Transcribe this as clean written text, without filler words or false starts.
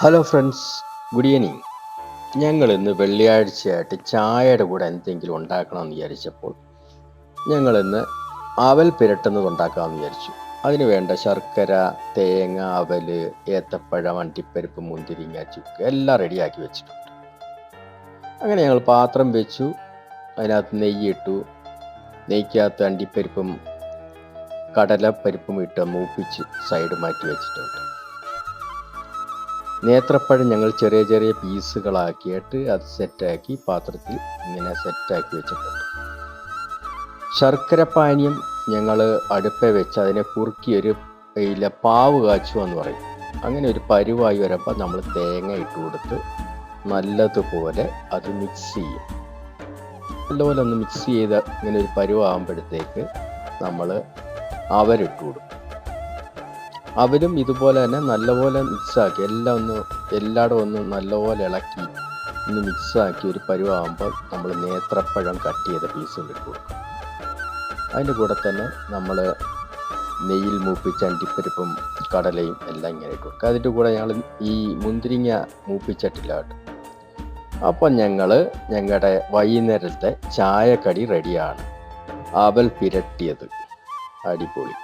Hello friends, good evening. ഞങ്ങൾ ഇന്ന് വെള്ളിയാഴ്ചയായിട്ട് ചായയുടെ കൂടെ എന്തെങ്കിലും ഉണ്ടാക്കണമെന്ന് വിചാരിച്ചപ്പോൾ ഞങ്ങളിന്ന് അവൽ പുരട്ടുന്നത് ഉണ്ടാക്കാമെന്ന് വിചാരിച്ചു. അതിന് വേണ്ട ശർക്കര, തേങ്ങ, അവൽ, ഏത്തപ്പഴം, അണ്ടിപ്പരിപ്പ്, മുന്തിരിങ്ങ, ചുക്ക് എല്ലാം റെഡിയാക്കി വെച്ചിട്ടുണ്ട്. അങ്ങനെ ഞങ്ങൾ പാത്രം വെച്ചു, അതിനകത്ത് നെയ്യിട്ടു. നെയ്ക്കകത്ത് അണ്ടിപ്പരിപ്പും കടലപ്പരിപ്പും ഇട്ട് മൂപ്പിച്ച് സൈഡ് മാറ്റി വെച്ചിട്ടുണ്ട്. നേന്ത്രപ്പഴം ഞങ്ങൾ ചെറിയ ചെറിയ പീസുകളാക്കിയിട്ട് അത് സെറ്റാക്കി പാത്രത്തിൽ ഇങ്ങനെ സെറ്റാക്കി വെച്ചിട്ടുണ്ട്. ശർക്കര പാനീയം ഞങ്ങൾ അടുപ്പേ വെച്ച് അതിനെ കുറുക്കി ഒരു പാവ് കാച്ചുക എന്ന് പറയും. അങ്ങനെ ഒരു പരുവായി വരുമ്പോൾ നമ്മൾ തേങ്ങ ഇട്ട് കൊടുത്ത് നല്ലതുപോലെ അത് മിക്സ് ചെയ്യും. നല്ലപോലെ ഒന്ന് മിക്സ് ചെയ്ത് ഇങ്ങനെ ഒരു പരുവാകുമ്പോഴത്തേക്ക് നമ്മൾ അവരിട്ട് കൊടുക്കും. അവരും ഇതുപോലെ തന്നെ നല്ലപോലെ മിക്സാക്കി എല്ലായിടും ഒന്ന് നല്ലപോലെ ഇളക്കി ഒന്ന് മിക്സാക്കി ഒരു പരുവാകുമ്പോൾ നമ്മൾ നേന്ത്രപ്പഴം കട്ട് ചെയ്ത പീസുകൾ ഇട്ട് കൊടുക്കും. അതിൻ്റെ കൂടെ തന്നെ നമ്മൾ നെയ്യിൽ മൂപ്പിച്ച അണ്ടിപ്പരിപ്പും കടലയും എല്ലാം ഇങ്ങനെ ഇട്ട് കൊടുക്കുക. അതിൻ്റെ കൂടെ ഞങ്ങൾ ഈ മുന്തിരിങ്ങ മൂപ്പിച്ചിട്ടില്ല കേട്ടോ. അപ്പം ഞങ്ങളുടെ വൈകുന്നേരത്തെ ചായക്കടി റെഡിയാണ്. അവൽ പുരട്ടിയത് അടിപൊളി.